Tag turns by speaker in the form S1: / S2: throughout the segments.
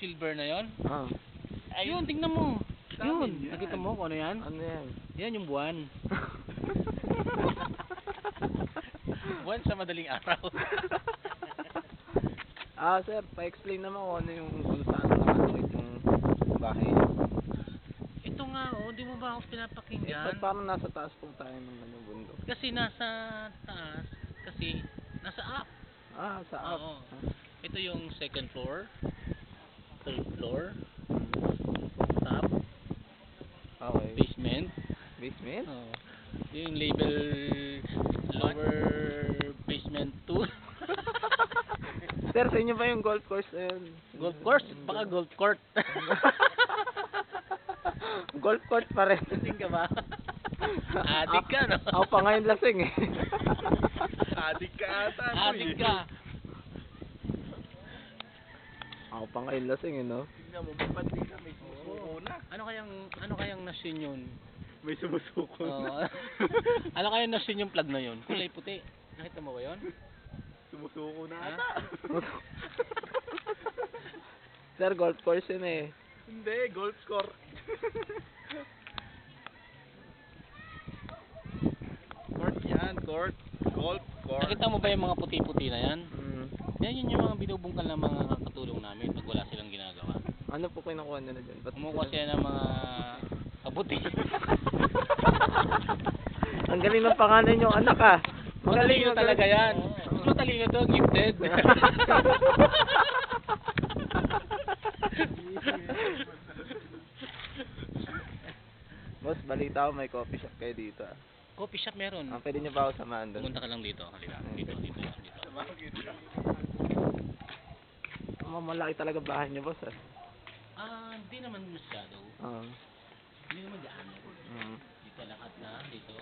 S1: silver na yon.
S2: Ah.
S1: Ayun, tingnan mo.
S2: Yun,
S1: Yun, nakita mo kung ano yan?
S2: Ano yan?
S1: Yan yung buwan. Buwan sa madaling araw.
S2: Sir, pa-explain naman kung ano yung kung saan nakatuwid yung bahay niyo.
S1: Ito nga, di mo ba ako pinapakinggan?
S2: Ba't parang nasa taas po tayo ng ano, bundok?
S1: Kasi nasa taas, kasi nasa up.
S2: Sa up.
S1: Oo. Ito yung second floor, third floor, top,
S2: Okay.
S1: basement.
S2: Basement?
S1: Oo. Yung label lower basement 2.
S2: Sir, sa inyo ba yung golf course na yun?
S1: Golf course? Baka golf court.
S2: Golf course pa rin.
S1: Lasing ka ba? Adik ka, no?
S2: Ako pa ngayon lasing eh.
S3: Adik ka ata.
S1: Adik ka.
S2: Ako pa ngayon lasing eh, no?
S3: Tingnan mo, mapandi ka, may sumusuko na.
S1: Ano kayang nasyon yun?
S3: May sumusuko
S1: Oo.
S3: na.
S1: Ano kayang nasyon yung plug na yun? Kulay puti. Nakita mo ba yun?
S3: Sumusuko na
S1: Ha?
S3: ata.
S2: Sir, golf course yun eh.
S3: Hindi, golf score. Court yan, court. Golf court.
S1: Nakita mo ba yung mga puti-puti na yan?
S2: Mm.
S1: Yan yung mga binubungkal ng mga katulong namin pag wala silang ginagawa.
S2: Ano po kinukuha nila dyan? Ba't
S1: Kumukuha sila ng mga kabuti.
S2: Ang galing ng pangalan yung anak ah.
S1: Matalino talaga yan. Mas matalino to, gifted.
S2: Boss, balita ko may coffee shop kayo dito ah.
S1: Coffee shop meron.
S2: Pwede niyo ba ako samahan doon?
S1: Pumunta ka lang dito. Halika. Dito.
S2: Malaki talaga bahay niyo, boss ah.
S1: Hindi naman masyado. Hindi naman gaano. Dito lahat na. Dito.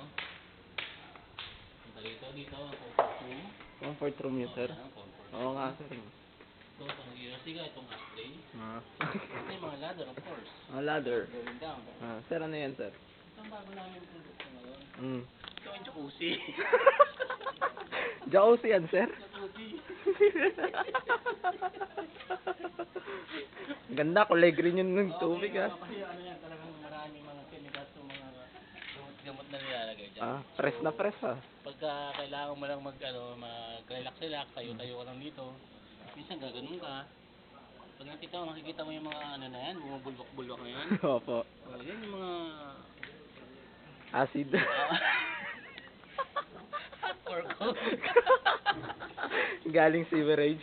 S1: Punta dito. Comfort room.
S2: Comfort room yun, sir.
S1: Comfort room.
S2: Oo nga, sir.
S1: Ito, pang siga, itong ashtray.
S2: Ah.
S1: Ito yung mga ladder, of course.
S2: Ladder.
S1: Going down.
S2: Sir, ano yan, sir?
S1: Itong bago namin produkto ngayon. Ito yung jacuzzi.
S2: Jacuzzi yan, sir?
S1: Jacuzzi.
S2: Ganda, kulay green yung tubig ah.
S1: Kasi ano yan, talagang maraming mga chemicals o mga gamot na nilalagay dyan.
S2: Press na press ah.
S1: Pagka kailangan mo lang mag-relax, tayo-tayo ka lang dito. Minsan gaganon ka. Pag makikita mo yung mga ano na yan, bumubulwak-bulwak na yan.
S2: Opo.
S1: Yan yung mga
S2: Acid.
S1: or coke.
S2: Galing sewerage.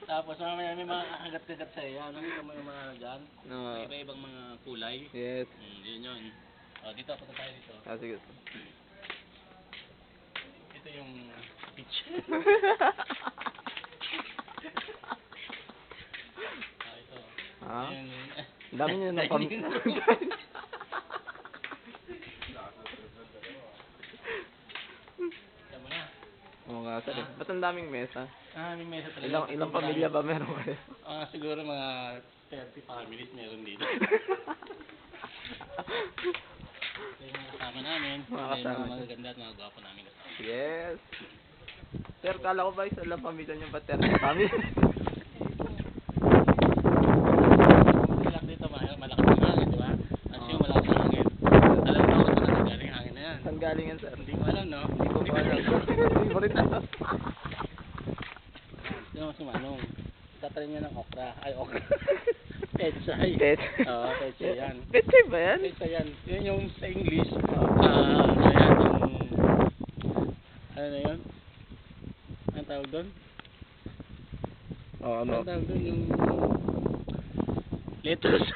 S1: Tapos mamaya may mga kakagat-kagat sa'yo yan. Nakita mo yung mga ano dyan?
S2: No.
S1: Iba-ibang mga kulay.
S2: Yes.
S1: Yun. Dito, punta tayo dito.
S2: Sige.
S1: Ito yung beach. Ito.
S2: Ang dami nyo na pam...
S1: Tama na.
S2: Oo nga, sir. Ba't ang daming mesa?
S1: May mesa talaga.
S2: Ilang pamilya ba meron kayo?
S1: Siguro mga 30 families meron dito. Ito yung mga kasama namin.
S2: Mga
S1: Ito yung
S2: kasama.
S1: mga magaganda at mga gwapo namin kasama.
S2: Yes. Sir, kala ko ba isa lang pamilya nyo ba 30 family?
S1: Malaki dito, malakas ang hangin, di ba? Assume malakas ang hangin. Alam mo kung saan galing ang hangin na yan.
S2: Saan galing yan, sir?
S1: Hindi ko alam, no?
S2: Hindi ko pa alam. Hindi ko rin alam.
S1: Hindi naman si Manong. Tatarin niya ng okra. Ay, okra. Petsay. Oo, petsay yan.
S2: Petsay ba yan?
S1: Petsay yan. Yun yung sa English. Ano yan, yung... Ano na yun? Anong tawag doon?
S2: Oo, ano?
S1: Anong tawag doon? Yung... Lettuce.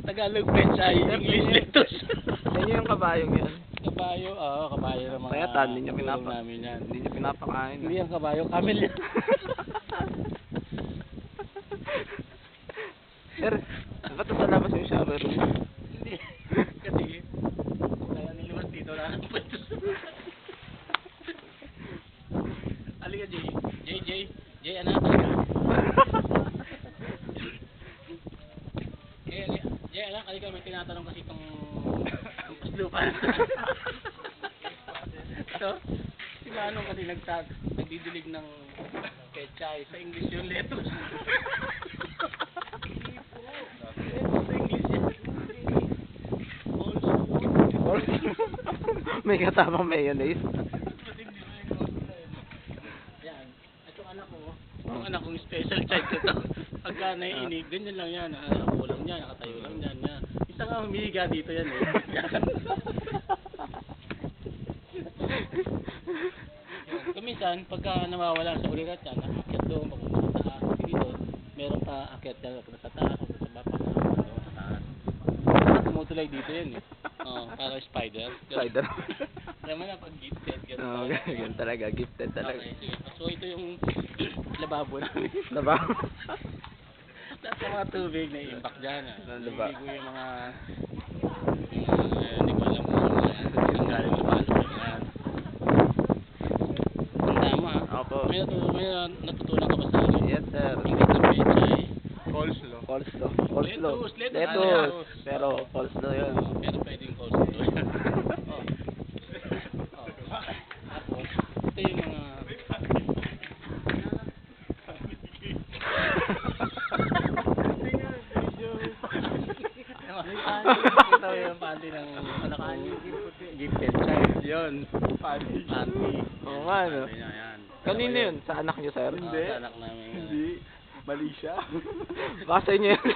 S1: Tagalog petsay, English lettuce.
S2: Yan yung kabayong yan.
S1: Kabayo, kabayo ng mga...
S2: Kaya tan, hindi nyo
S1: tulong namin yan.
S2: Hindi nyo pinapakain.
S1: Hindi yung kabayo, camel yan.
S2: Sir, ba't sa labas yung shower room?
S1: Hindi. Kasi, kaya niliwas dito na ang pwesto. Halika, Jay. Jay, anak ka. Jay, anak, halika, may tinatanong kasi itong paslupan. Ito, si Manong kasi nagdidilig ng Pechay. Sa English yung lettuce. Lettuce sa English yan.
S2: May katamang mayonnaise.
S1: Yan. Itong anak ko. Yung anak kong special child ko to. Pagka naiinig, ganyan lang yan. Nakaupo lang yan, nakatayo lang yan. Isa nga humihiga dito yan eh. Kuminsan, pagka nawawala sa ulirat yan, nakakit doon, papunta sa taas. Dito, meron pa akit yan, papunta sa taas, papunta sa baba, papunta sa taas. Tumutulay dito yan eh. Para spider.
S2: Spider.
S1: Alam mo na pag gifted, ganun
S2: Oo,
S1: talaga.
S2: ganyan talaga. Gifted talaga.
S1: Okay, sige. So ito yung lababo namin.
S2: Diba?
S1: Lahat ng mga tubig na impact dyan.
S2: Diba?
S1: Hindi ko yung mga hindi ko alam kung ang galing na paano. Tanda mo ha.
S2: Opo.
S1: May natutunan ka ba sa akin?
S2: Yes, sir.
S1: English ng pechay.
S3: Coleslaw.
S2: Coleslaw. Coleslaw.
S1: Lettuce.
S2: Lettuce. Pero coleslaw yun.
S1: Pero pwedeng coleslaw. Tapos, ito yung mga ito yung panty ng anak ko. Gifted child. Yun. Panty.
S2: Oo nga, no?
S1: Panty niya, yan.
S2: Kanino yun? Sa anak niyo, sir?
S1: Sa anak namin.
S3: Hindi. Mali siya.
S2: Baka sa inyo yun.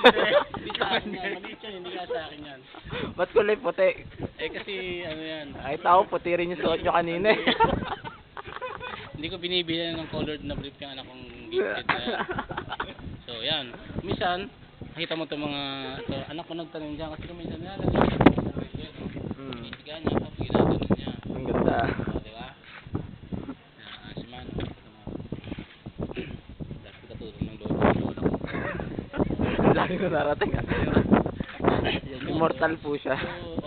S1: Hindi sa akin yan. Maliit yan. Hindi ka sa akin yan.
S2: Ba't kulay puti?
S1: Eh kasi ano yan.
S2: Ay, tao, puti rin yung suot nyo kanina eh.
S1: Hindi ko binibilan ng colored na brief yung anak kong gifted na yan. So yan. Minsan, nakita mo itong mga anak ko nagtanong dyan kasi kuminsan nilalagay siya sa brief yan. Isiga niya tapos ginaganon niya.
S2: Ang ganda.
S1: O, di ba? Si Mano. Dahil katulong ng lola ko.
S2: Lagi ko narating.
S1: Yan yun.
S2: Immortal po siya.
S1: So,